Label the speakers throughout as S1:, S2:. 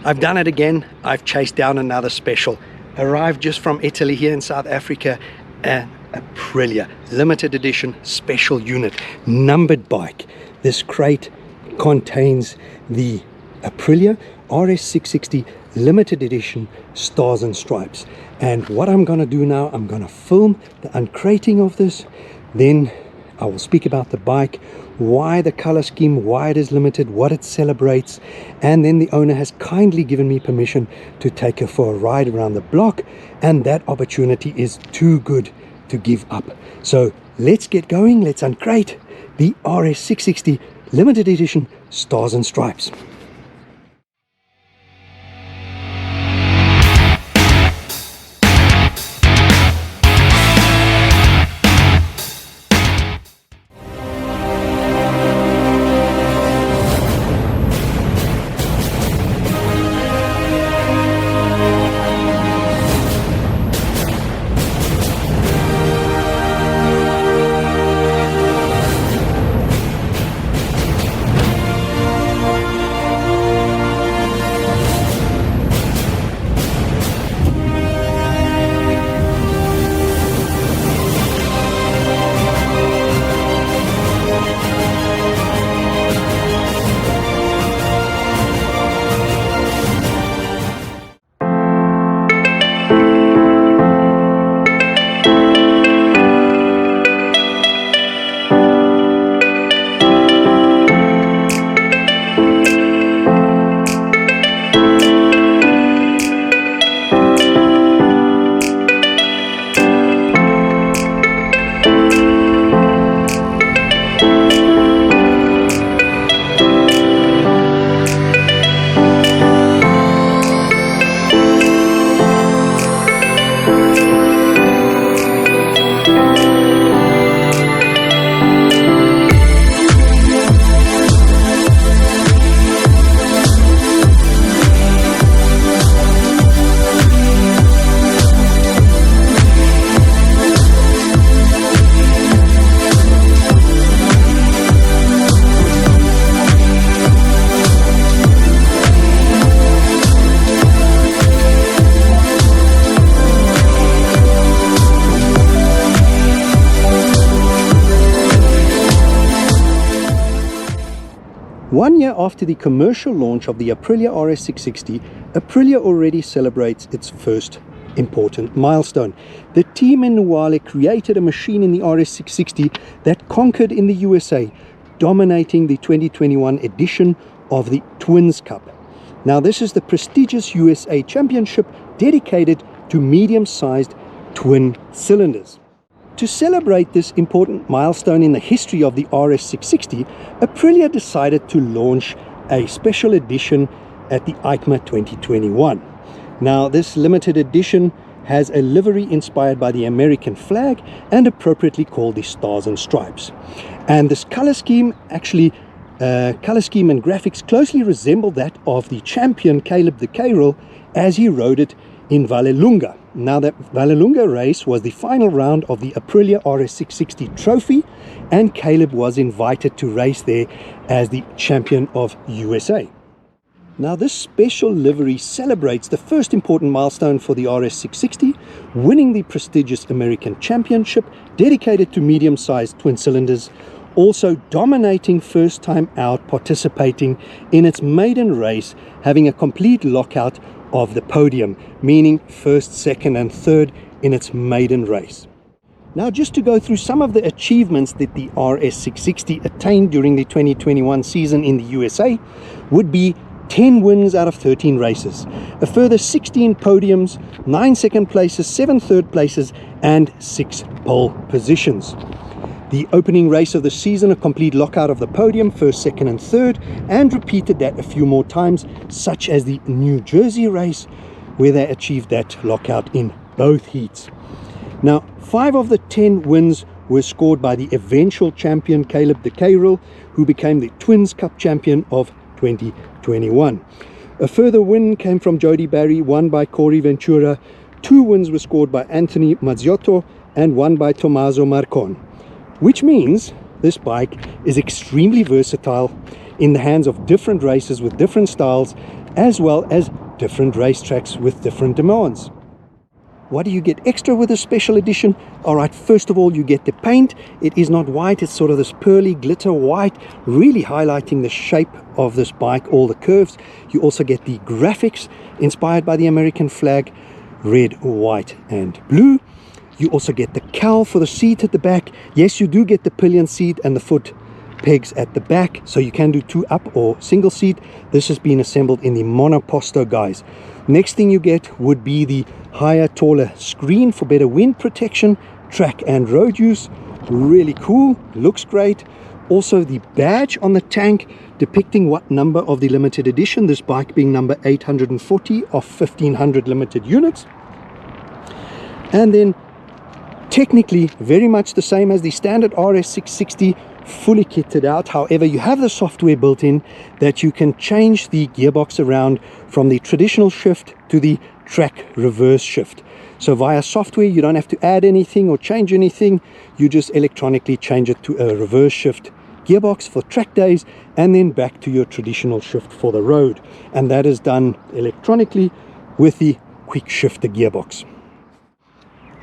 S1: I've done it again. I've chased down another special. Arrived just from Italy here in South Africa, an Aprilia limited edition special unit numbered bike. This crate contains the Aprilia RS660 limited edition Stars and Stripes. And what I'm going to do now, I'm going to film the uncrating of this. Then I will speak about the bike, why the color scheme, why it is limited, what it celebrates, and then the owner has kindly given me permission to take her for a ride around the block, and that opportunity is too good to give up. So let's get going. Let's uncrate the RS660 limited edition Stars and Stripes. One year after the commercial launch of the Aprilia RS660, Aprilia already celebrates its first important milestone. The team in Noale created a machine in the RS660 that conquered in the USA, dominating the 2021 edition of the Twins Cup. Now, this is the prestigious USA Championship dedicated to medium-sized twin cylinders. To celebrate this important milestone in the history of the RS660, Aprilia decided to launch a special edition at the EICMA 2021. Now, this limited edition has a livery inspired by the American flag and appropriately called the Stars and Stripes. And this color scheme and graphics closely resemble that of the champion Caleb de Keirel as he rode it in Vallelunga. Now, that Vallelunga race was the final round of the Aprilia RS660 trophy, and Caleb was invited to race there as the champion of USA. Now, this special livery celebrates the first important milestone for the RS660, winning the prestigious American Championship dedicated to medium-sized twin cylinders, also dominating first time out, participating in its maiden race, having a complete lockout of the podium, meaning first, second and third in its maiden race. Now, just to go through some of the achievements that the RS660 attained during the 2021 season in the USA would be 10 wins out of 13 races, a further 16 podiums, 9 second places, 7 third places and 6 pole positions. The opening race of the season, a complete lockout of the podium, first, second and third, and repeated that a few more times, such as the New Jersey race, where they achieved that lockout in both heats. Now, 5 of the 10 wins were scored by the eventual champion Caleb de Keirel, who became the Twins Cup champion of 2021. A further win came from Jody Barry, one by Corey Ventura. 2 wins were scored by Anthony Mazziotto and 1 by Tommaso Marcon, which means this bike is extremely versatile in the hands of different racers with different styles, as well as different racetracks with different demands. What do you get extra with a special edition? Alright, first of all, you get the paint. It is not white, it's sort of this pearly glitter white, really highlighting the shape of this bike, all the curves. You also get the graphics inspired by the American flag, red, white and blue. You also get the cowl for the seat at the back. Yes, you do get the pillion seat and the foot pegs at the back, so you can do 2 up or single seat. This has been assembled in the monoposto guys. Next thing you get would be the higher, taller screen for better wind protection, track and road use. Really cool, looks great. Also the badge on the tank depicting what number of the limited edition, this bike being number 840 of 1500 limited units. And then technically very much the same as the standard RS660, fully kitted out. However, you have the software built in that you can change the gearbox around from the traditional shift to the track reverse shift. So via software, you don't have to add anything or change anything. You just electronically change it to a reverse shift gearbox for track days and then back to your traditional shift for the road. And that is done electronically with the quick shifter gearbox.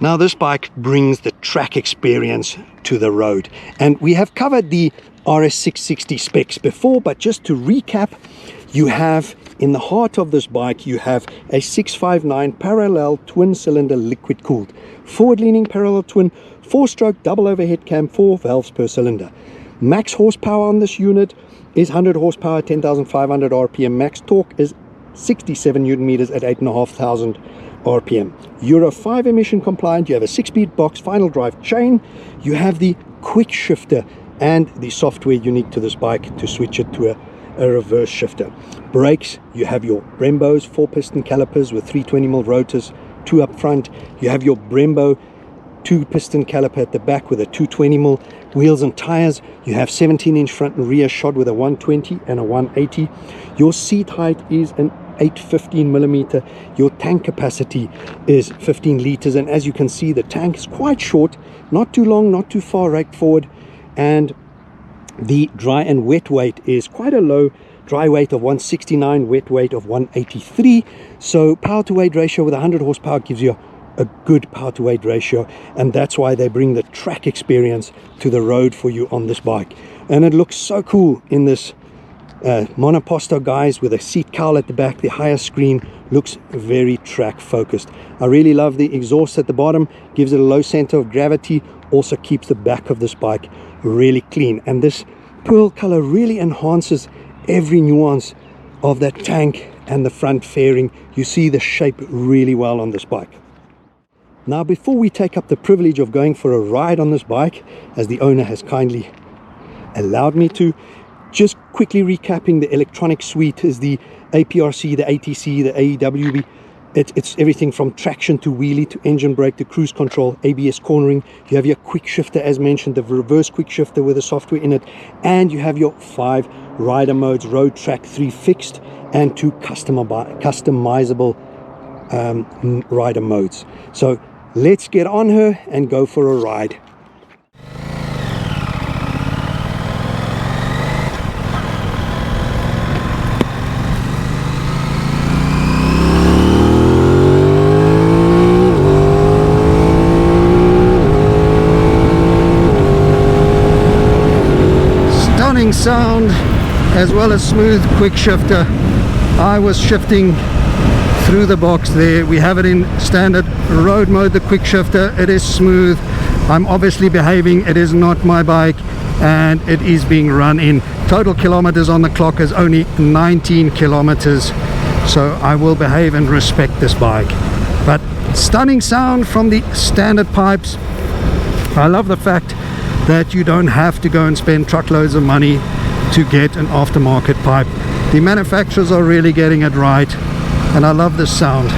S1: Now this bike brings the track experience to the road, and we have covered the RS660 specs before, but just to recap, you have in the heart of this bike, you have a 659 parallel twin cylinder liquid cooled, forward leaning parallel twin, 4-stroke double overhead cam, 4 valves per cylinder. Max horsepower on this unit is 100 horsepower, 10,500 RPM. Max torque is 67 Newton meters at 8,500 RPM. Euro 5 emission compliant. You have a 6-speed box, final drive chain. You have the quick shifter and the software unique to this bike to switch it to a reverse shifter. Brakes, you have your Brembos 4-piston calipers with 320mm rotors, 2 up front. You have your Brembo 2-piston caliper at the back with a 220mm. Wheels and tires, you have 17-inch front and rear shod with a 120 and a 180. Your seat height is an 815mm. Your tank capacity is 15 liters, and as you can see, the tank is quite short, not too long, not too far raked forward, and the dry and wet weight is quite a low dry weight of 169, wet weight of 183. So power to weight ratio with 100 horsepower gives you a good power to weight ratio, and that's why they bring the track experience to the road for you on this bike. And it looks so cool in this monoposto guys with a seat cowl at the back. The higher screen looks very track focused. I really love the exhaust at the bottom, gives it a low center of gravity, also keeps the back of this bike really clean, and this pearl color really enhances every nuance of that tank and the front fairing. You see the shape really well on this bike. Now, before we take up the privilege of going for a ride on this bike, as the owner has kindly allowed me to, just quickly recapping, the electronic suite is the APRC, the ATC, the AEWB. It's everything from traction to wheelie to engine brake to cruise control, ABS cornering. You have your quick shifter, as mentioned, the reverse quick shifter with the software in it, and you have your 5 rider modes, road, track, 3 fixed, and 2 customizable rider modes. So let's get on her and go for a ride. Stunning sound as well as smooth quick shifter. I was shifting through the box there. We have it in standard road mode, the quick shifter. It is smooth. I'm obviously behaving. It is not my bike, and it is being run in. Total kilometers on the clock is only 19 kilometers, so I will behave and respect this bike. But stunning sound from the standard pipes. I love the fact that you don't have to go and spend truckloads of money to get an aftermarket pipe. The manufacturers are really getting it right, and I love this sound.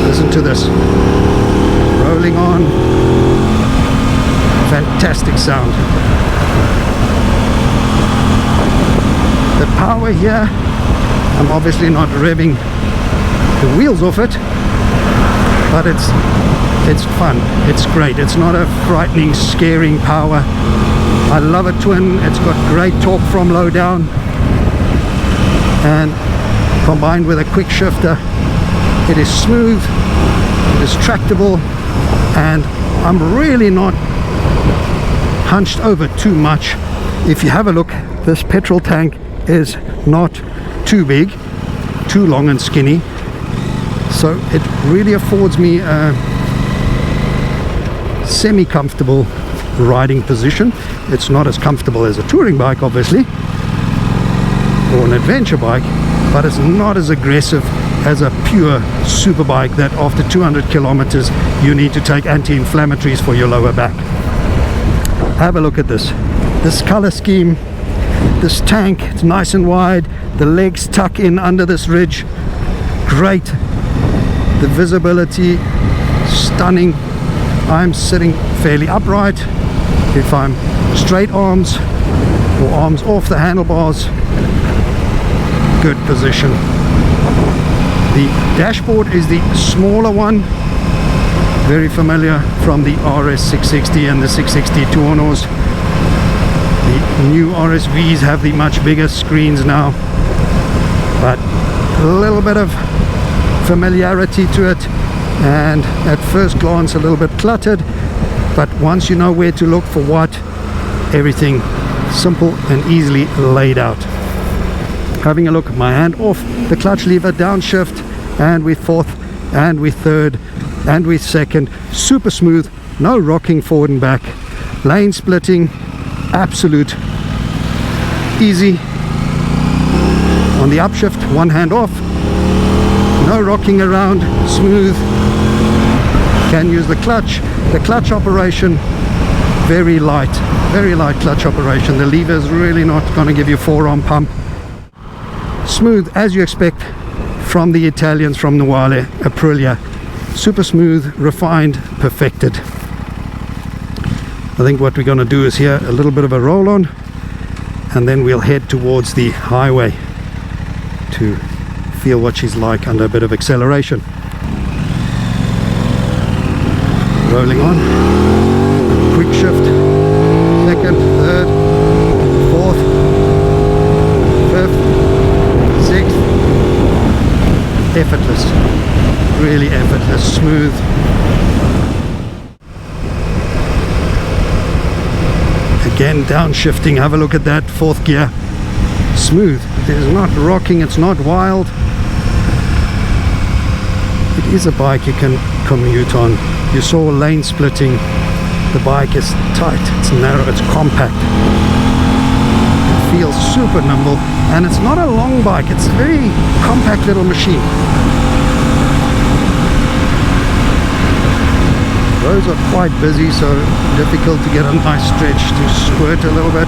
S1: Listen to this. Rolling on. Fantastic sound. The power here, I'm obviously not revving the wheels off it, but it's fun, it's great. It's not a frightening, scaring power. I love a twin. It's got great torque from low down, and combined with a quick shifter. It is smooth, it is tractable, and I'm really not hunched over too much. If you have a look, this petrol tank is not too big, too long and skinny, so it really affords me a semi-comfortable riding position. It's not as comfortable as a touring bike, obviously, or an adventure bike, but it's not as aggressive as a pure super bike that after 200 kilometers you need to take anti-inflammatories for your lower back. Have a look at this color scheme, this tank. It's nice and wide, the legs tuck in under this ridge, great, the visibility stunning. I'm sitting fairly upright. If I'm straight arms or arms off the handlebars, good position. The dashboard is the smaller one, very familiar from the RS660 and the 660 Tournos. The new RSVs have the much bigger screens now, but a little bit of familiarity to it, and at first glance a little bit cluttered, but once you know where to look for what, everything simple and easily laid out. Having a look, my hand off the clutch lever, downshift, and with fourth, and with third, and with second, super smooth, no rocking forward and back, lane splitting, absolute easy. On the upshift, one hand off, no rocking around, smooth. Can use the clutch operation, very light clutch operation. The lever is really not going to give you forearm pump. Smooth as you expect from the Italians, from Noale, Aprilia. Super smooth, refined, perfected. I think what we're going to do is here a little bit of a roll on, and then we'll head towards the highway to feel what she's like under a bit of acceleration. Rolling on, quick shift, second, third, fourth, fifth, sixth, effortless, really effortless, smooth. Again, downshifting, have a look at that, fourth gear, smooth. It is not rocking, it's not wild. It is a bike you can commute on. You saw lane splitting. The bike is tight, it's narrow, it's compact. It feels super nimble, and it's not a long bike, it's a very compact little machine. Roads are quite busy, so difficult to get a nice stretch to squirt a little bit.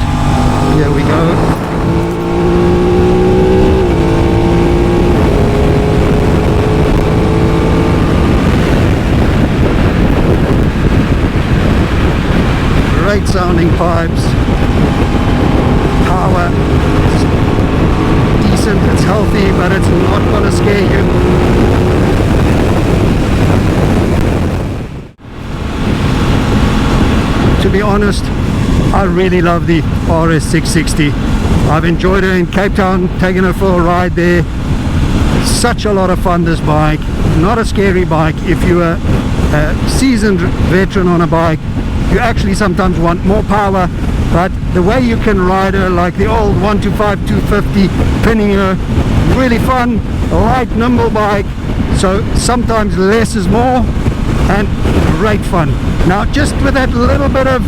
S1: Here we go. Great sounding pipes, power, it's decent, it's healthy, but it's not going to scare you. To be honest, I really love the RS660. I've enjoyed it in Cape Town, taking it for a ride there. Such a lot of fun, this bike. Not a scary bike. If you're a seasoned veteran on a bike, you actually sometimes want more power, but the way you can ride her, like the old 125 250 pinning her, really fun, light, nimble bike. So sometimes less is more, and great fun. Now, just with that little bit of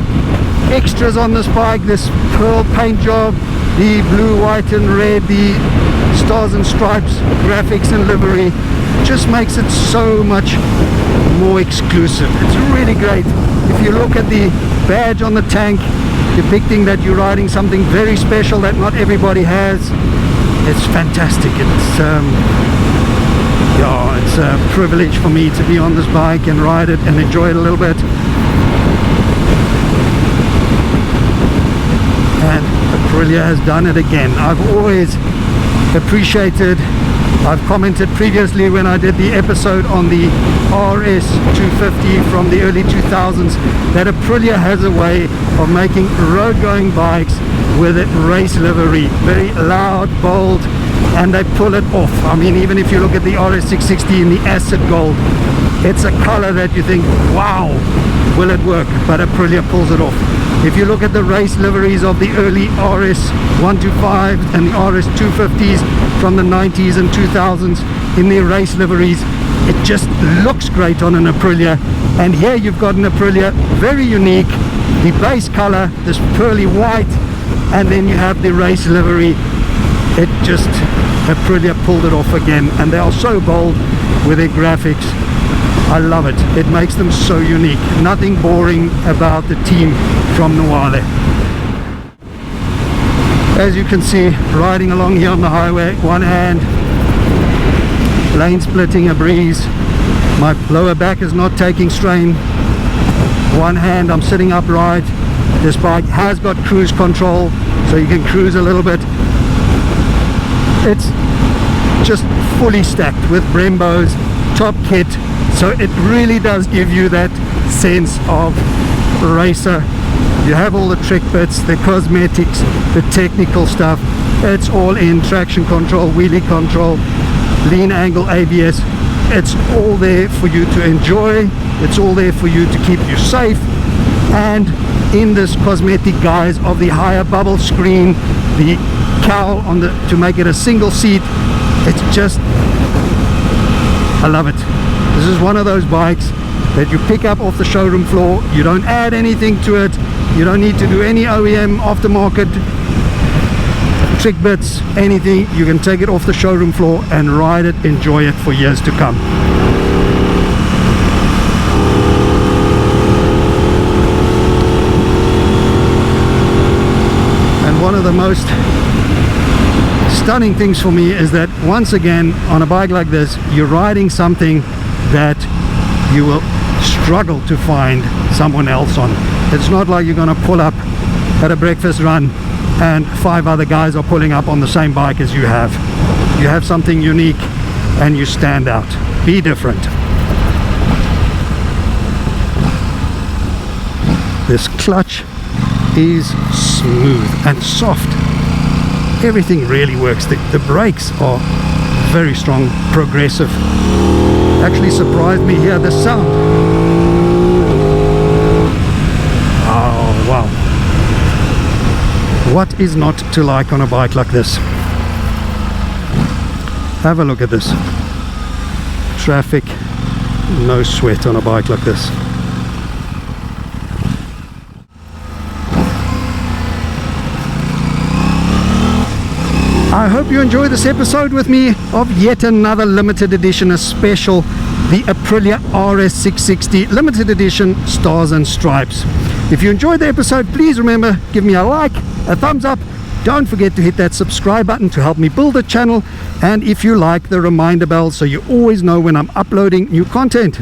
S1: extras on this bike, this pearl paint job, the blue, white and red, the stars and stripes graphics and livery, just makes it so much more exclusive. It's really great. If you look at the badge on the tank, depicting that you're riding something very special that not everybody has, it's fantastic. It's a privilege for me to be on this bike and ride it and enjoy it a little bit. And Aprilia has done it again. I've always appreciated, I've commented previously when I did the episode on the RS660 from the early 2000s, that Aprilia has a way of making road going bikes with a race livery. Very loud, bold, and they pull it off. I mean, even if you look at the RS660 in the acid gold, it's a color that you think, wow, will it work? But Aprilia pulls it off. If you look at the race liveries of the early RS125 and the RS250s from the 90s and 2000s in their race liveries, it just looks great on an Aprilia. And here you've got an Aprilia, very unique, the base color, this pearly white, and then you have the race livery. It just, Aprilia pulled it off again, and they are so bold with their graphics. I love it. It makes them so unique. Nothing boring about the team from Noale. As you can see, riding along here on the highway, one hand, lane splitting a breeze. My lower back is not taking strain. One hand, I'm sitting upright. This bike has got cruise control, so you can cruise a little bit. It's just fully stacked with Brembos, top kit, so it really does give you that sense of racer. You have all the trick bits, the cosmetics, the technical stuff. It's all in: traction control, wheelie control, lean angle ABS. It's all there for you to enjoy. It's all there for you to keep you safe. And in this cosmetic guise of the higher bubble screen, the cowl on the to make it a single seat, it's just, I love it. This is one of those bikes that you pick up off the showroom floor. You don't add anything to it. You don't need to do any OEM aftermarket trick bits, anything. You can take it off the showroom floor and ride it, enjoy it for years to come. And one of the most stunning things for me is that, once again, on a bike like this, you're riding something that you will struggle to find someone else on. It's not like you're going to pull up at a breakfast run and 5 other guys are pulling up on the same bike as you have. You have something unique and you stand out. Be different. This clutch is smooth and soft. Everything really works. The brakes are very strong, progressive. Actually surprised me here, the sound. Oh wow, what is not to like on a bike like this? Have a look at this. Traffic, no sweat on a bike like this. I hope you enjoyed this episode with me of yet another limited edition, a special, the Aprilia RS660 limited edition Stars and Stripes. If you enjoyed the episode, please remember, give me a like, a thumbs up. Don't forget to hit that subscribe button to help me build the channel, and if you like, the reminder bell so you always know when I'm uploading new content.